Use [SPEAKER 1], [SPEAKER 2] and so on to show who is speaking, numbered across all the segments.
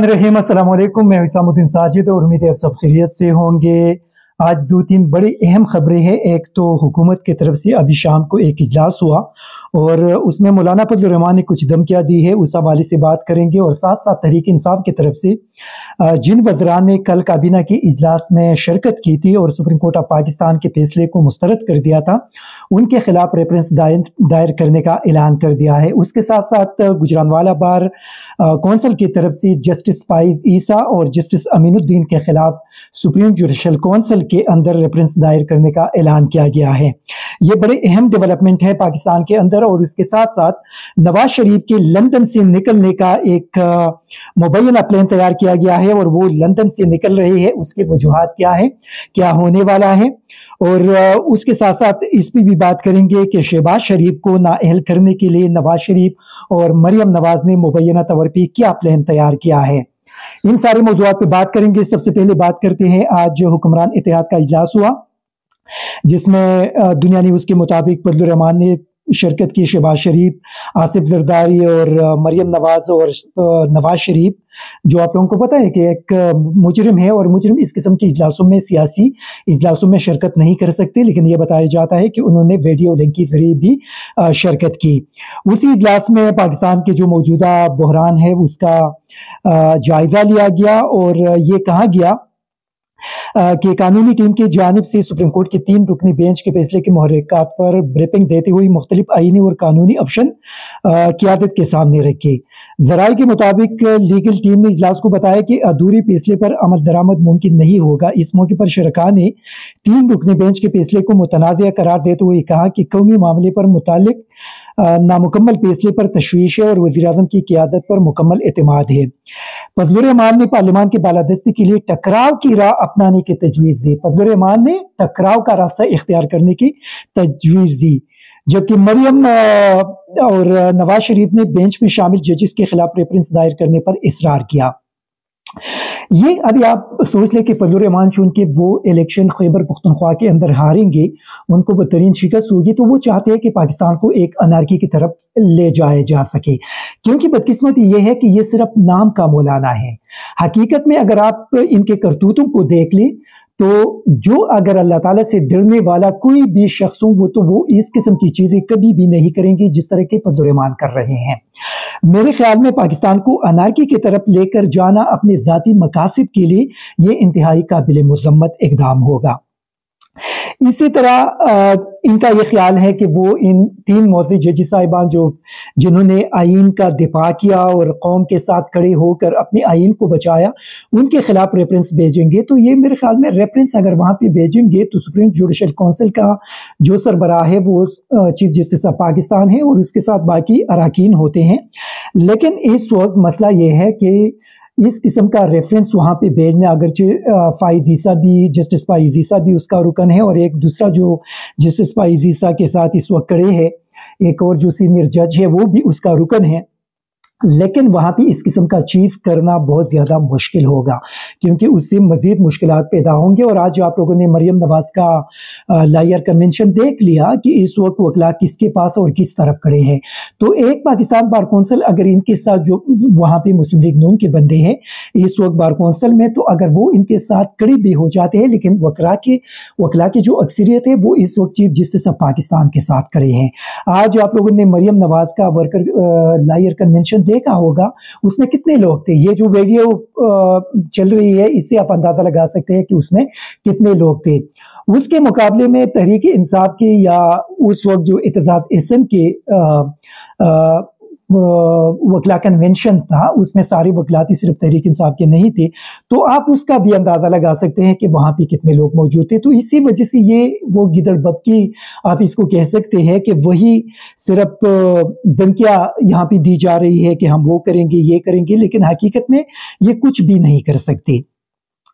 [SPEAKER 1] रहीम अस्सलाम वालेकुम। मैं हिसामुद्दीन साजिद और उम्मीद है आप सब खैरियत से होंगे। आज दो तीन बड़ी अहम खबरें हैं। एक तो हुकूमत की तरफ से अभी शाम को एक इजलास हुआ और उसमें मौलाना फजलुर रहमान ने कुछ धमकियाँ दी है, उस हवाले से बात करेंगे। और साथ साथ तहरीक इंसाफ की तरफ से जिन वज़रान ने कल काबीना के इजलास में शिरकत की थी और सुप्रीम कोर्ट ऑफ पाकिस्तान के फैसले को मुस्तरद कर दिया था, उनके खिलाफ रेफरेंस दायर करने का ऐलान कर दिया है। उसके साथ साथ गुजरानवाला बार कौंसिल की तरफ से जस्टिस फाइज ईसा और जस्टिस अमीनुद्दीन के खिलाफ सुप्रीम जुडिशल कौंसिल के अंदर रेफरेंस दायर करने का ऐलान किया गया है। ये बड़े अहम डेवलपमेंट है पाकिस्तान के अंदर। और इसके साथ साथ नवाज शरीफ के लंदन से निकलने का एक मुबैना प्लान तैयार किया गया है और वो लंदन से निकल रहे हैं। उसके वजूहात क्या है, क्या होने वाला है, और उसके साथ साथ इस पर भी बात करेंगे कि शहबाज शरीफ को नाअहल करने के लिए नवाज शरीफ और मरियम नवाज ने मुबैना तौर पर क्या प्लान तैयार किया है। इन सारे मौजूदात पे बात करेंगे। सबसे पहले बात करते हैं, आज हुक्मरान इत्तेहाद का इजलास हुआ जिसमें दुनिया न्यूज़ के मुताबिक फजलुर रहमान ने शिरकत की। शहबाज शरीफ, आसिफ जरदारी और मरियम नवाज और नवाज शरीफ, जो आप लोगों को पता है कि एक मुजरिम है और मुजरिम इस किस्म के इजलासों में, सियासी इजलासों में शिरकत नहीं कर सकते, लेकिन यह बताया जाता है कि उन्होंने वीडियो लिंक के जरिए भी शिरकत की। उसी इजलास में पाकिस्तान के जो मौजूदा बहरान है उसका जायजा लिया गया और ये कहा गया कि कानूनी टीम की जानिब से सुप्रीम कोर्ट के 3 रुकनी बेंच के फैसले के मुहर्रिकात पर ब्रीफिंग देते हुए मुख्तलिफ आईनी और कानूनी ऑप्शन क़यादत के सामने रखे। ज़राए के मुताबिक लीगल टीम ने इजलास को बताया कि अधूरी फैसले पर अमल दरामद मुमकिन नहीं होगा। इस मौके पर शरका ने 3 रुकनी बेंच के फैसले को मुतनाज़ करार देते हुए कहा कि कौमी मामले पर मुतालिक नामुकम्मल फैसले पर तशवीश है और वज़ीर-ए-आज़म की क़यादत पर मुकम्मल एतमाद है। फजलुर रहमान ने पार्लियामान की बालादस्ती के लिए टकराव की राह अपनाने की तजवीज़ दी। फजलुर रहमान ने टकराव का रास्ता इख्तियार करने की तजवीज़ दी, जबकि मरियम और नवाज शरीफ ने बेंच में शामिल जजेस के खिलाफ रेफरेंस दायर करने पर इसरार किया। ये अभी आप सोच लें कि फजलुर रहमान चूंकि वो इलेक्शन खैबर पख्तूनख्वा के अंदर हारेंगे, उनको बदतरीन शिकस्त होगी, तो वो चाहते हैं कि पाकिस्तान को एक अनारकी की तरफ ले जाया जा सके। क्योंकि बदकिस्मती ये है कि ये सिर्फ नाम का मौलाना है। हकीकत में अगर आप इनके करतूतों को देख लें तो जो अगर अल्लाह ताला से डरने वाला कोई भी शख्स हो तो वो इस किस्म की चीज़ें कभी भी नहीं करेंगे जिस तरह के फजलुर रहमान कर रहे हैं। मेरे ख्याल में पाकिस्तान को अनारकी की तरफ लेकर जाना अपने ज़ाती मकासद के लिए ये इंतहाई काबिल मुज़म्मत इक़दाम होगा। इसी तरह इनका ये ख्याल है कि वो इन 3 मौज़ी जजी साहिबान जिन्होंने आइन का दिफा किया और कौम के साथ खड़े होकर अपने आइन को बचाया, उनके खिलाफ रेफरेंस भेजेंगे। तो ये मेरे ख्याल में रेफरेंस अगर वहाँ पे भेजेंगे तो सुप्रीम जुडिशल कौंसिल का जो सरबराह है वो चीफ जस्टिस ऑफ पाकिस्तान है और उसके साथ बाकी अराकीन होते हैं। लेकिन इस वक्त मसला ये है कि इस किस्म का रेफरेंस वहाँ पे भेजने, अगरचे फाइज ईसा भी, जस्टिस फाइज ईसा भी उसका रुकन है और एक दूसरा जो जस्टिस फाइज ईसा के साथ इस वक्त खड़े है, एक और जो सीनियर जज है वो भी उसका रुकन है। लेकिन वहाँ पे इस किस्म का चीज़ करना बहुत ज़्यादा मुश्किल होगा क्योंकि उससे मज़ीद मुश्किलात पैदा होंगे। और आज आप लोगों ने मरियम नवाज का लायर कन्वेंशन देख लिया कि इस वक्त वकला किसके पास और किस तरफ खड़े हैं। तो एक पाकिस्तान बार कौंसिल अगर इनके साथ, जो वहाँ पे मुस्लिम लीग नून के बंदे हैं इस वक्त बार कौंसिल में, तो अगर वो इनके साथ खड़े भी हो जाते हैं, लेकिन वकला की जो अक्सरियत है वो इस वक्त चीफ जस्टिस ऑफ पाकिस्तान के साथ खड़े हैं। आज आप लोगों ने मरियम नवाज का वर्कर लायर कन्वेंशन देखा होगा, उसमें कितने लोग थे। ये जो वीडियो चल रही है इससे आप अंदाजा लगा सकते हैं कि उसमें कितने लोग थे। उसके मुकाबले में तहरीक इंसाफ के या उस वक्त जो एतजाज एहसन के वकला कन्वेंशन था उसमें सारे वकलाती सिर्फ तहरीक इंसाफ के नहीं थे, तो आप उसका भी अंदाज़ा लगा सकते हैं कि वहाँ पे कितने लोग मौजूद थे। तो इसी वजह से ये वो गिदड़बक्की आप इसको कह सकते हैं कि वही सिर्फ धमकियाँ यहाँ पे दी जा रही है कि हम वो करेंगे, ये करेंगे, लेकिन हकीकत में ये कुछ भी नहीं कर सकते।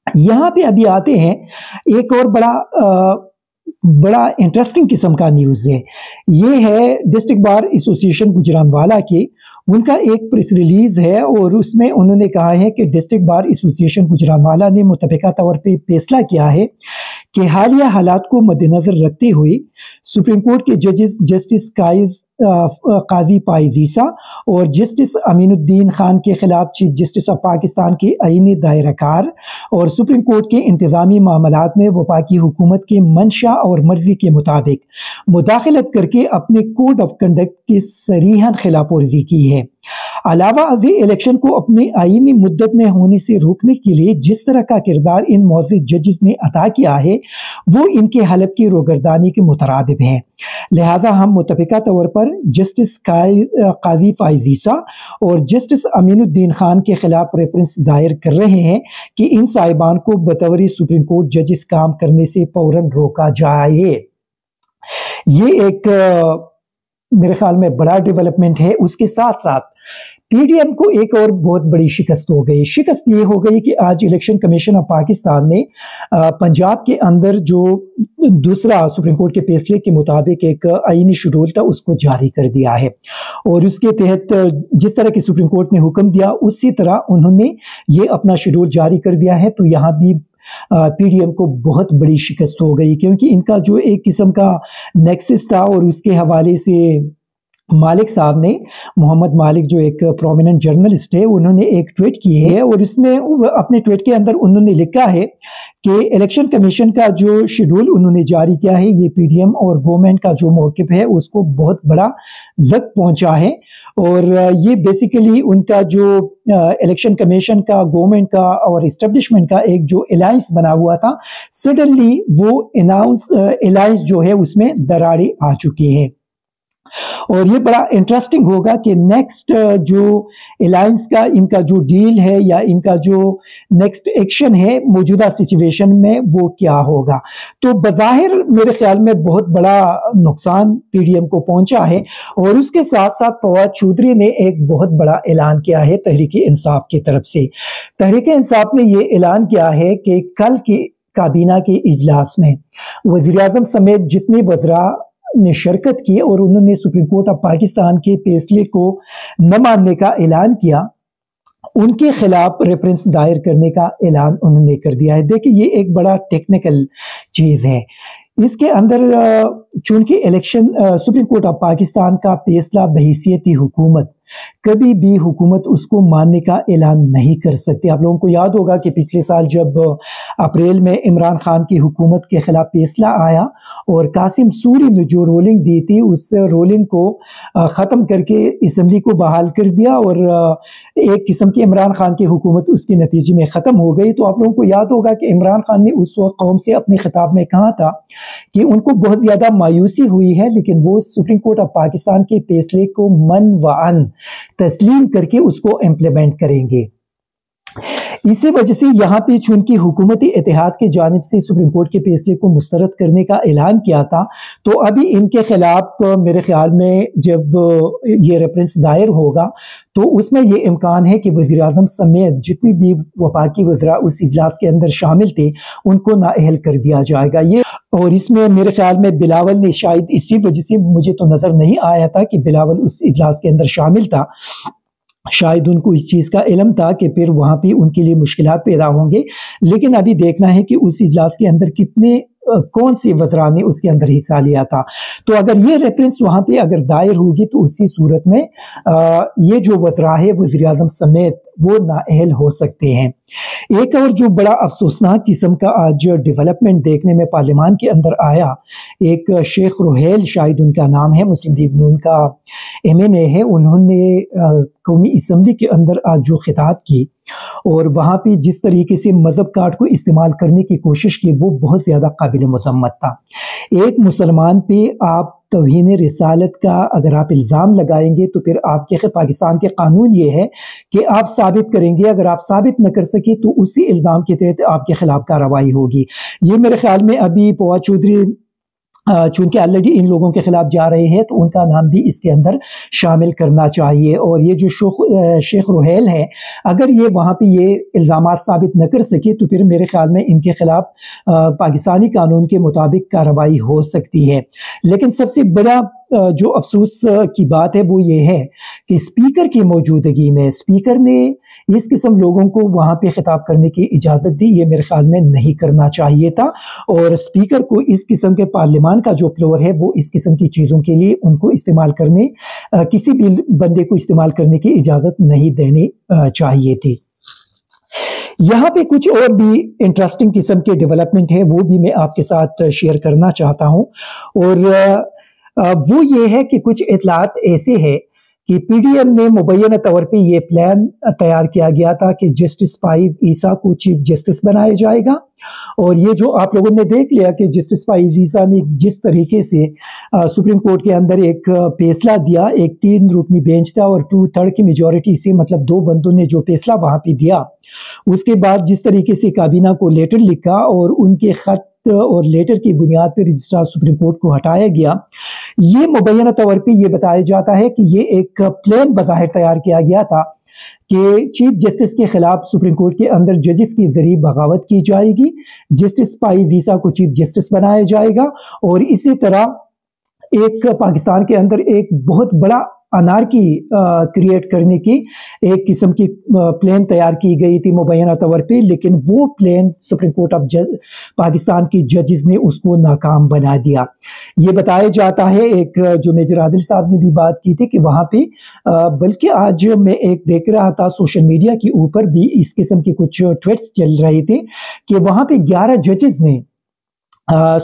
[SPEAKER 1] यहाँ पे अभी आते हैं, एक और बड़ा इंटरेस्टिंग किस्म का न्यूज़ है। ये है डिस्ट्रिक्ट बार एसोसिएशन गुजरानवाला के, उनका एक प्रेस रिलीज़ है और उसमें उन्होंने कहा है कि डिस्ट्रिक्ट बार एसोसिएशन गुजरानवाला ने मुतफ़िका तौर पे फैसला किया है کہ حالیہ حالات کو مد نظر رکھتے ہوئے سپریم کورٹ کے ججز جسٹس قاضی پائز عیسیٰ اور جسٹس امین الدین خان کے خلاف چیف جسٹس آف پاکستان کے آئینی دائرہ کار اور سپریم کورٹ کے انتظامی معاملات میں وفاقی حکومت کے منشا اور مرضی کے مطابق مداخلت کر کے اپنے کوڈ آف کنڈکٹ کی صریحاً خلاف ورزی کی ہے۔ علاوہ ازیں الیکشن کو اپنے آئینی مدت میں ہونے سے روکنے کے لیے جس طرح کا کردار ان معزز ججز نے ادا کیا ہے وہ ان کے حلف کی روگردانی کے مترادف ہے، لہٰذا ہم متفقہ طور پر جسٹس قاضی پائز عیسیٰ اور جسٹس امین الدین خان کے خلاف ریفرنس دائر کر رہے ہیں کہ ان صاحبان کو بطور سپریم کورٹ ججز کام کرنے سے فوراً روکا جائے۔ یہ ایک میرے خیال میں بڑا ڈیولپمنٹ ہے۔ اس کے ساتھ ساتھ پی ڈی ایم کو ایک اور بہت بڑی شکست ہو گئی۔ شکست یہ ہو گئی کہ آج الیکشن کمیشن آف پاکستان نے پنجاب کے اندر جو دوسرا سپریم کورٹ کے فیصلے کے مطابق ایک آئینی شیڈول تھا اس کو جاری کر دیا ہے، اور اس کے تحت جس طرح کی سپریم کورٹ نے حکم دیا اسی طرح انہوں نے یہ اپنا شیڈول جاری کر دیا ہے۔ تو یہاں بھی پی ڈی ایم کو بہت بڑی شکست ہو گئی، کیونکہ ان کا جو ایک قسم کا نیکسس تھا، اور اس کے حوالے سے مالک صاحب نے، محمد مالک جو ایک پرومیننٹ جرنلسٹ ہے، انہوں نے ایک ٹویٹ کی ہے، اور اس میں اپنے ٹویٹ کے اندر انہوں نے لکھا ہے کہ الیکشن کمیشن کا جو شیڈول انہوں نے جاری کیا ہے یہ پی ڈی ایم اور گورنمنٹ کا جو موقف ہے اس کو بہت بڑا زد پہنچا ہے، اور یہ بیسیکلی ان کا جو الیکشن کمیشن کا، گورنمنٹ کا اور اسٹیبلشمنٹ کا ایک جو الائنس بنا ہوا تھا، سڈنلی وہ الائنس جو ہے اس میں دراڑیں آ چکی ہیں۔ اور یہ بڑا انٹرسٹنگ ہوگا کہ نیکسٹ جو الائنس کا ان کا جو ڈیل ہے یا ان کا جو نیکسٹ ایکشن ہے موجودہ سچویشن میں وہ کیا ہوگا۔ تو بظاہر میرے خیال میں بہت بڑا نقصان پی ڈی ایم کو پہنچا ہے، اور اس کے ساتھ ساتھ فواد چودھری نے ایک بہت بڑا اعلان کیا ہے تحریک انصاف کی طرف سے۔ تحریک انصاف نے یہ اعلان کیا ہے کہ کل کی کابینہ کے اجلاس میں وزیراعظم سمیت جتنے وزراء نے شرکت کی اور انہوں نے سپریم کورٹ آف پاکستان کے فیصلے کو نہ ماننے کا اعلان کیا، ان کے خلاف ریفرنس دائر کرنے کا اعلان انہوں نے کر دیا ہے۔ دیکھیں یہ ایک بڑا ٹیکنیکل چیز ہے۔ اس کے اندر چونکہ election supreme court of Pakistan کا فیصلہ بحیثیت حکومت کبھی بھی حکومت اس کو ماننے کا اعلان نہیں کر سکتے۔ آپ لوگوں کو یاد ہوگا کہ پچھلے سال جب اپریل میں عمران خان کی حکومت کے خلاف فیصلہ آیا اور قاسم سوری نے جو رولنگ دی تھی اس رولنگ کو ختم کر کے اسمبلی کو بحال کر دیا، اور ایک قسم کی عمران خان کی حکومت اس کے نتیجے میں ختم ہو گئی۔ تو آپ لوگوں کو یاد ہوگا کہ عمران خان نے اس وقت قوم سے اپنے خطاب میں کہا تھا کہ ان کو بہت زیادہ مایوسی ہوئی ہے، لیکن وہ سپریم کورٹ آف پاکستان کے فیصلے کو من و عن تسلیم کر کے اس کو امپلیمنٹ کریں گے۔ اسی وجہ سے یہاں پہ چونکہ حکومت اتحاد کی جانب سے سپریم کورٹ کے فیصلے کو مسترد کرنے کا اعلان کیا تھا، تو ابھی ان کے خلاف میرے خیال میں جب یہ ریفرنس دائر ہوگا تو اس میں یہ امکان ہے کہ وزیر اعظم سمیت جتنی بھی وفاقی وزراء اس اجلاس کے اندر شامل تھے ان کو نااہل کر دیا جائے گا۔ اور اس میں میرے خیال میں بلاول نے شاید اسی وجہ سے، مجھے تو نظر نہیں آیا تھا کہ بلاول اس اجلاس کے اندر شامل تھا، شاید ان کو اس چیز کا علم تھا کہ پھر وہاں پہ ان کے لیے مشکلات پیدا ہوں گے، لیکن ابھی دیکھنا ہے کہ اس اجلاس کے اندر کون سی وزراء نے اس کے اندر حصہ لیا تھا۔ تو اگر یہ ریفرنس وہاں پہ اگر دائر ہوگی تو اسی صورت میں یہ جو وزراء ہے وزیر اعظم سمیت وہ نااہل ہو سکتے ہیں۔ ایک اور جو بڑا افسوسناک قسم کا آج ڈیولپمنٹ دیکھنے میں پارلیمان کے اندر آیا، ایک شیخ روحیل شاید ان کا نام ہے، مسلم لیگ نون کا ایم این اے ہے، انہوں نے قومی اسمبلی کے اندر آج جو خطاب کی اور وہاں پہ جس طریقے سے مذہب کارڈ کو استعمال کرنے کی کوشش کی وہ بہت زیادہ قابل مذمت تھا۔ ایک مسلمان پہ آپ توہین رسالت کا اگر آپ الزام لگائیں گے تو پھر آپ کے پاکستان کے قانون یہ ہے کہ آپ ثابت کریں گے، اگر آپ ثابت نہ کر سکے تو اسی الزام کے تحت آپ کے خلاف کارروائی ہوگی۔ یہ میرے خیال میں ابھی فواد چودھری چونکہ آلریڈی ان لوگوں کے خلاف جا رہے ہیں تو ان کا نام بھی اس کے اندر شامل کرنا چاہیے۔ اور یہ جو شیخ روحیل ہے اگر یہ وہاں پہ یہ الزامات ثابت نہ کر سکے تو پھر میرے خیال میں ان کے خلاف پاکستانی قانون کے مطابق کارروائی ہو سکتی ہے۔ لیکن سب سے بڑا جو افسوس کی بات ہے وہ یہ ہے کہ اسپیکر کی موجودگی میں اسپیکر نے اس قسم لوگوں کو وہاں پہ خطاب کرنے کی اجازت دی. یہ میرے خیال میں نہیں کرنا چاہیے تھا, اور اسپیکر کو اس قسم کے پارلیمان کا جو فلور ہے وہ اس قسم کی چیزوں کے لیے ان کو استعمال کرنے, کسی بھی بندے کو استعمال کرنے کی اجازت نہیں دینی چاہیے تھی. یہاں پہ کچھ اور بھی انٹرسٹنگ قسم کے ڈیولپمنٹ ہے, وہ بھی میں آپ کے ساتھ شیئر کرنا چاہتا ہوں, اور وہ یہ ہے کہ کچھ اطلاعات ایسے ہیں کہ پی ڈی ایم نے مبینہ طور پہ یہ پلان تیار کیا گیا تھا کہ جسٹس فائز عیسیٰ کو چیف جسٹس بنایا جائے گا, اور یہ جو آپ لوگوں نے دیکھ لیا کہ جسٹس فائز عیسیٰ نے جس طریقے سے سپریم کورٹ کے اندر ایک فیصلہ دیا, ایک 3 رکنی بینچ تھا اور 2/3 کی میجورٹی سے, مطلب 2 بندوں نے جو فیصلہ وہاں پہ دیا, اس کے بعد جس طریقے سے کابینہ کو لیٹر لکھا اور ان کے خط اور لیٹر کی بنیاد پر رجسٹرار سپریم کورٹ کو ہٹایا گیا, یہ مبینہ طور پہ یہ بتایا جاتا ہے کہ یہ ایک پلان بظاہر تیار کیا گیا تھا کہ چیف جسٹس کے خلاف سپریم کورٹ کے اندر ججز کے ذریعے بغاوت کی جائے گی, جسٹس فائز عیسیٰ کو چیف جسٹس بنایا جائے گا, اور اسی طرح ایک پاکستان کے اندر ایک بہت بڑا انارکی کریٹ کرنے کی ایک قسم کی پلان تیار کی گئی تھی مبینہ طور پہ, لیکن وہ plan supreme court of Pakistan کی ججز نے اس کو ناکام بنا دیا. یہ بتایا جاتا ہے, ایک جو میجر عادل صاحب نے بھی بات کی تھی کہ وہاں پہ, بلکہ آج میں ایک دیکھ رہا تھا سوشل میڈیا کے اوپر بھی اس قسم کے کچھ ٹویٹس چل رہے تھے کہ وہاں پہ 11 ججز نے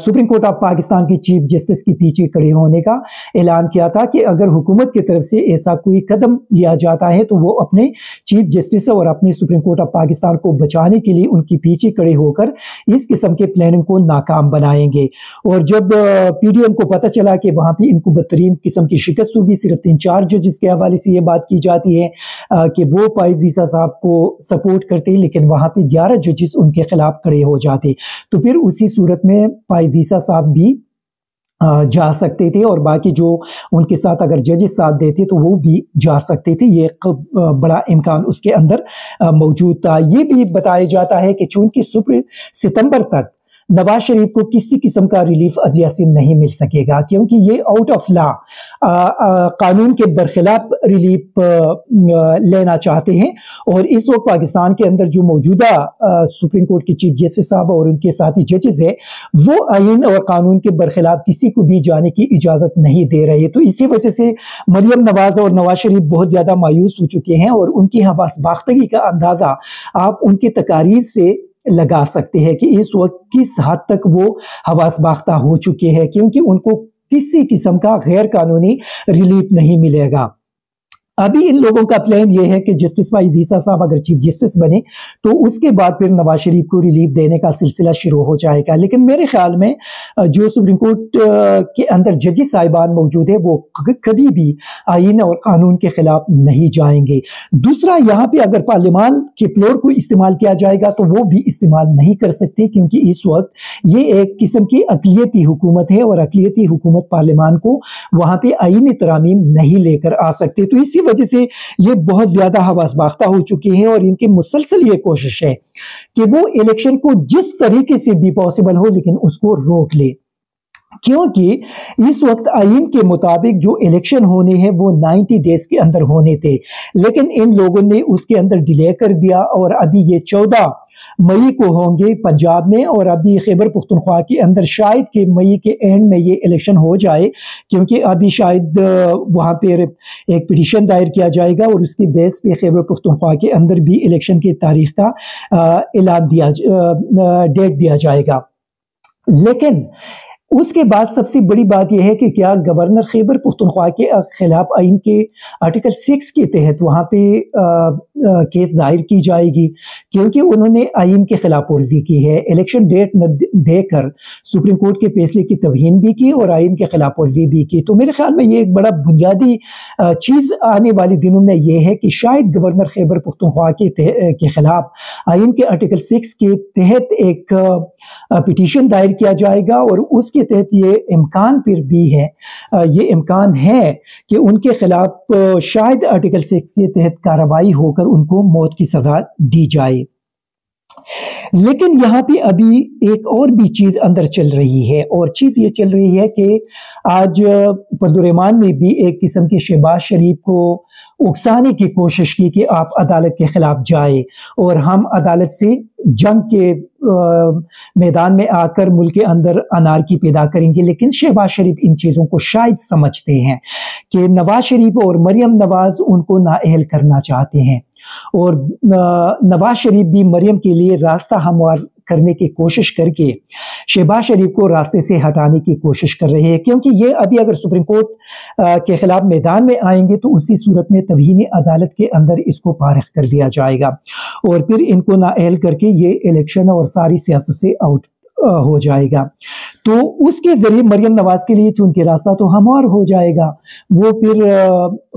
[SPEAKER 1] سپریم کورٹ آف پاکستان کی چیف جسٹس کے پیچھے کھڑے ہونے کا اعلان کیا تھا کہ اگر حکومت کی طرف سے ایسا کوئی قدم لیا جاتا ہے تو وہ اپنے چیف جسٹس اور اپنے سپریم کورٹ آف پاکستان کو بچانے کے لیے ان کے پیچھے کھڑے ہو کر اس قسم کے پلاننگ کو ناکام بنائیں گے. اور جب پی ڈی ایم کو پتہ چلا کہ وہاں پہ ان کو بدترین قسم کی شکست ہوگی, صرف 3-4 ججز کے حوالے سے یہ بات کی جاتی ہے کہ وہ فائز عیسیٰ صاحب کو سپورٹ کرتے, لیکن وہاں پہ 11 ججز ان کے خلاف کھڑے ہو جاتے, تو پھر اسی صورت میں فائز عیسیٰ صاحب بھی جا سکتے تھے, اور باقی جو ان کے ساتھ اگر ججز ساتھ دیتے تو وہ بھی جا سکتے تھے. یہ بڑا امکان اس کے اندر موجود تھا. یہ بھی بتایا جاتا ہے کہ چونکہ ستمبر تک نواز شریف کو کسی قسم کا ریلیف عدلیہ سے نہیں مل سکے گا, کیونکہ یہ آؤٹ آف لا قانون کے برخلاف ریلیف لینا چاہتے ہیں, اور اس وقت پاکستان کے اندر جو موجودہ سپریم کورٹ کے چیف جسٹس صاحب اور ان کے ساتھی ججز ہیں وہ آئین اور قانون کے برخلاف کسی کو بھی جانے کی اجازت نہیں دے رہے. تو اسی وجہ سے مریم نواز اور نواز شریف بہت زیادہ مایوس ہو چکے ہیں, اور ان کی حواس باختگی کا اندازہ آپ ان کی تقاریر سے لگا سکتے ہیں کہ اس وقت کس حد تک وہ حواس باختہ ہو چکے ہیں, کیونکہ ان کو کسی قسم کا غیر قانونی ریلیف نہیں ملے گا. ابھی ان لوگوں کا پلان یہ ہے کہ جسٹس فائز عیسیٰ صاحب اگر چیف جسٹس بنے تو اس کے بعد پھر نواز شریف کو ریلیف دینے کا سلسلہ شروع ہو جائے گا, لیکن میرے خیال میں جو سپریم کورٹ کے اندر ججز صاحبان موجود ہے وہ کبھی بھی آئین اور قانون کے خلاف نہیں جائیں گے. دوسرا, یہاں پہ اگر پارلیمان کے فلور کو استعمال کیا جائے گا تو وہ بھی استعمال نہیں کر سکتے, کیونکہ اس وقت یہ ایک قسم کی اقلیتی حکومت ہے, اور اقلیتی حکومت پارلیمان کو وہاں پہ آئینی ترامیم نہیں لے کر آ سکتے. تو اسی وجہ سے یہ بہت زیادہ حواس باختہ ہو چکے ہیں, اور ان کی مسلسل یہ کوشش ہے کہ وہ الیکشن کو جس طریقے سے بھی پاسبل ہو لیکن اس کو روک لے, کیونکہ اس وقت آئین کے مطابق جو الیکشن ہونے ہیں وہ 90 ڈیز کے اندر ہونے تھے, لیکن ان لوگوں نے اس کے اندر ڈیلے کر دیا, اور ابھی یہ 14 مئی کو ہوں گے پنجاب میں, اور ابھی خیبر پختونخوا کے اندر شاید کہ مئی کے اینڈ میں یہ الیکشن ہو جائے, کیونکہ ابھی شاید وہاں پہ ایک پٹیشن دائر کیا جائے گا, اور اس کی بیس پہ خیبر پختونخوا کے اندر بھی الیکشن کی تاریخ کا اعلان ڈیٹ دیا جائے گا. لیکن اس کے بعد سب سے بڑی بات یہ ہے کہ کیا گورنر خیبر پختونخوا کے خلاف آئین کے آرٹیکل 6 کے تحت وہاں پہ کیس دائر کی جائے گی, کیونکہ انہوں نے آئین کے خلاف ورزی کی ہے, الیکشن ڈیٹ نہ دے کر سپریم کورٹ کے فیصلے کی توہین بھی کی اور آئین کے خلاف ورزی بھی کی. تو میرے خیال میں یہ ایک بڑا بنیادی چیز آنے والی دنوں میں یہ ہے کہ شاید گورنر خیبر پختونخوا کے خلاف آئین کے آرٹیکل 6 کے تحت ایک پٹیشن دائر کیا جائے گا, اور اس کے تحت یہ امکان پھر بھی ہے, یہ امکان ہے کہ ان کے خلاف شاید آرٹیکل 6 کے تحت کارروائی ہو کر ان کو موت کی سزا دی جائے. लेकिन यहाँ पे अभी एक और भी चीज़ अंदर चल रही है, और चीज़ ये चल रही है कि आज पर्दुरेमान ने भी एक किस्म के शहबाज शरीफ को उकसाने की कोशिश की कि आप अदालत के खिलाफ जाए और हम अदालत से जंग के मैदान में आकर मुल्क के अंदर अनारकी पैदा करेंगे। लेकिन शहबाज शरीफ इन चीज़ों को शायद समझते हैं कि नवाज शरीफ और मरियम नवाज उनको नाअहल करना चाहते हैं, और नवाज शरीफ भी मरियम के लिए रास्ता हमवार करने की कोशिश करके शहबाज शरीफ को रास्ते से हटाने की कोशिश कर रहे हैं, क्योंकि ये अभी अगर सुप्रीम कोर्ट के खिलाफ मैदान में आएंगे तो उसी सूरत में तवीहीन अदालत के अंदर इसको पारिख कर दिया जाएगा और फिर इनको नाअहल करके ये इलेक्शन और सारी सियासत से आउट हो जाएगा। तो उसके जरिए मरियम नवाज के लिए चूंकि रास्ता तो हमवार हो जाएगा, वो फिर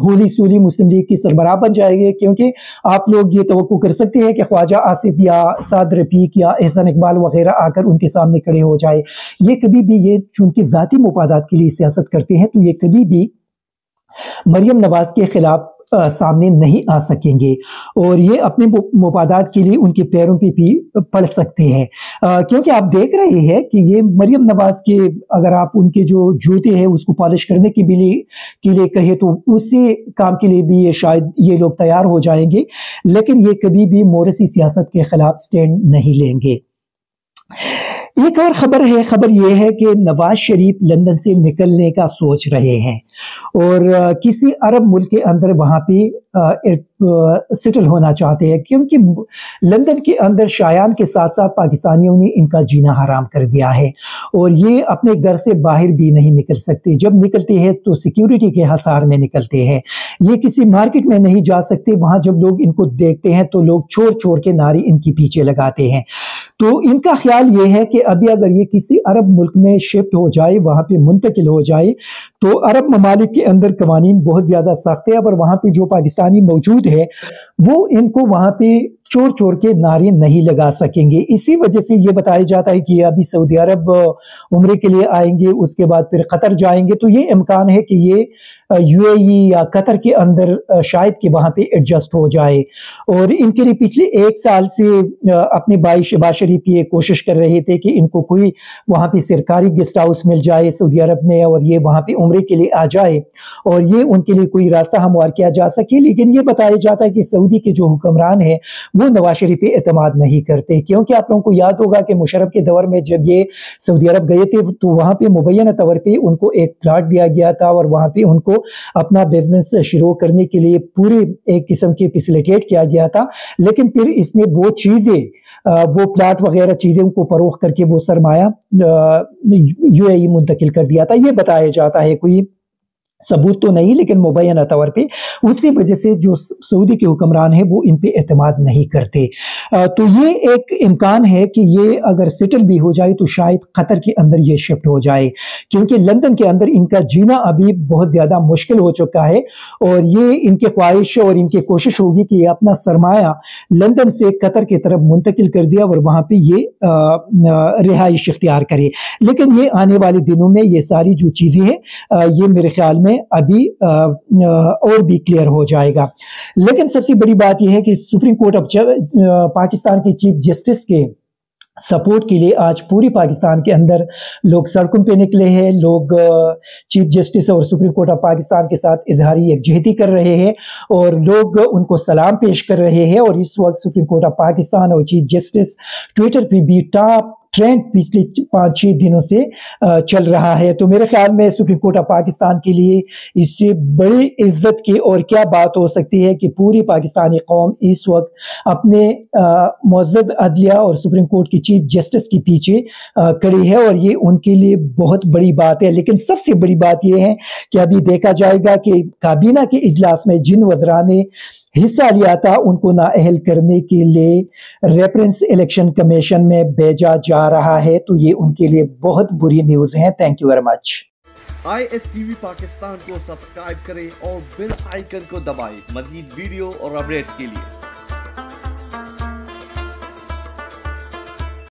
[SPEAKER 1] होली सूली मुस्लिम लीग की सरबराह बन जाएगी, क्योंकि आप लोग ये तवक्को कर सकते हैं कि ख्वाजा आसिफ या साद रफीक या एहसान इकबाल वगैरह आकर उनके सामने खड़े हो जाए। ये कभी भी, ये चूंकि ज़ाती मुफादात के लिए सियासत करते हैं, तो ये कभी भी मरियम नवाज के खिलाफ सामने नहीं आ सकेंगे और ये अपने मुफादात के लिए उनके पैरों पे भी पड़ सकते हैं, क्योंकि आप देख रहे हैं कि ये मरियम नवाज के, अगर आप उनके जो जूते हैं उसको पॉलिश करने के लिए कहे तो उसी काम के लिए भी ये शायद ये लोग तैयार हो जाएंगे, लेकिन ये कभी भी मोरसी सियासत के खिलाफ स्टैंड नहीं लेंगे। एक और खबर है, खबर यह है कि नवाज शरीफ लंदन से निकलने का सोच रहे हैं और किसी अरब मुल्क के अंदर वहाँ पे सेटल होना चाहते हैं, क्योंकि लंदन के अंदर शायान के साथ साथ पाकिस्तानियों ने इनका जीना हराम कर दिया है और ये अपने घर से बाहर भी नहीं निकल सकते। जब निकलते हैं तो सिक्योरिटी के हसार में निकलते हैं, ये किसी मार्केट में नहीं जा सकते। वहाँ जब लोग इनको देखते हैं तो लोग छोड़ छोड़ के नारे इनके पीछे लगाते हैं। तो इनका ख्याल ये है कि अभी अगर ये किसी अरब मुल्क में शिफ्ट हो जाए, वहाँ पे मुंतकिल हो जाए, तो अरब ममालिक के अंदर कवानीन बहुत ज़्यादा सख्त है, पर वहाँ पे जो पाकिस्तानी मौजूद है वो इनको वहाँ पे चोर चोर के नारे नहीं लगा सकेंगे। इसी वजह से ये बताया जाता है कि अभी सऊदी अरब उम्रे के लिए आएंगे, उसके बाद फिर कतर जाएंगे, तो ये इम्कान है कि ये यूएई या कतर के अंदर शायद कि वहाँ पे एडजस्ट हो जाए। और इनके लिए पिछले 1 साल से अपने भाई शहबाज शरीफ ये कोशिश कर रहे थे कि इनको कोई वहाँ पे सरकारी गेस्ट हाउस मिल जाए सऊदी अरब में और ये वहाँ पे उम्रे के लिए आ जाए और ये उनके लिए कोई रास्ता हमवार किया जा सके। लेकिन ये बताया जाता है कि सऊदी के जो हुक्मरान हैं वो नवाज शरीफ पे एतमाद नहीं करते, क्योंकि आप लोगों को याद होगा कि मुशर्रफ के दौर में जब ये सऊदी अरब गए थे तो वहाँ पे मुबैना तौर पे उनको एक प्लाट दिया गया था और वहाँ पे उनको अपना बिजनेस शुरू करने के लिए पूरी एक किस्म की फैसिलिटेट किया गया था। लेकिन फिर इसने वो चीज़ें, वो प्लाट वगैरह चीज़ों को फरोख्त करके वो सरमाया यूएई मुंतकिल कर दिया था। ये बताया जाता है, कोई सबूत तो नहीं लेकिन मुबैना तौर पे, उसी वजह से जो सऊदी के हुक्मरान हैं वो इन पे एतमाद नहीं करते। तो ये एक इम्कान है कि ये अगर सेटल भी हो जाए तो शायद कतर के अंदर ये शिफ्ट हो जाए, क्योंकि लंदन के अंदर इनका जीना अभी बहुत ज़्यादा मुश्किल हो चुका है और ये इनकी ख्वाहिश और इनकी कोशिश होगी कि ये अपना सरमाया लंदन से कतर की तरफ मुंतकिल कर दिया और वहाँ पे ये रिहाइश इख्तियार करे। लेकिन ये आने वाले दिनों में ये सारी जो चीज़ें हैं ये मेरे ख्याल में अभी और भी क्लियर हो जाएगा। लेकिन सबसे बड़ी बात यह है कि सुप्रीम कोर्ट अब पाकिस्तान के चीफ जस्टिस के सपोर्ट के लिए आज पूरी पाकिस्तान के अंदर लोग सड़कों पे निकले हैं। लोग चीफ जस्टिस और सुप्रीम कोर्ट ऑफ पाकिस्तान के साथ इजहारी यकजहती कर रहे हैं और लोग उनको सलाम पेश कर रहे हैं। और इस वक्त सुप्रीम कोर्ट ऑफ पाकिस्तान और चीफ जस्टिस ट्विटर पे भी टॉप ट्रेंड पिछले 5-6 दिनों से चल रहा है। तो मेरे ख्याल में सुप्रीम कोर्ट ऑफ पाकिस्तान के लिए इससे बड़ी इज्जत की और क्या बात हो सकती है कि पूरी पाकिस्तानी कौम इस वक्त अपने मुअज़्ज़ज़ अदलिया और सुप्रीम कोर्ट की चीफ जस्टिस के पीछे खड़ी है और ये उनके लिए बहुत बड़ी बात है। लेकिन सबसे बड़ी बात यह है कि अभी देखा जाएगा कि काबीना के इजलास में जिन वज़रा ने हिस्सा लिया था उनको नाअहल करने के लिए रेफरेंस इलेक्शन कमीशन में भेजा जा रहा है, तो ये उनके लिए बहुत बुरी न्यूज़ है। Thank you very much.
[SPEAKER 2] ISTV Pakistan को सब्सक्राइब करें और बेल आइकन को दबाएं मज़ीद वीडियो और अपडेट्स के लिए।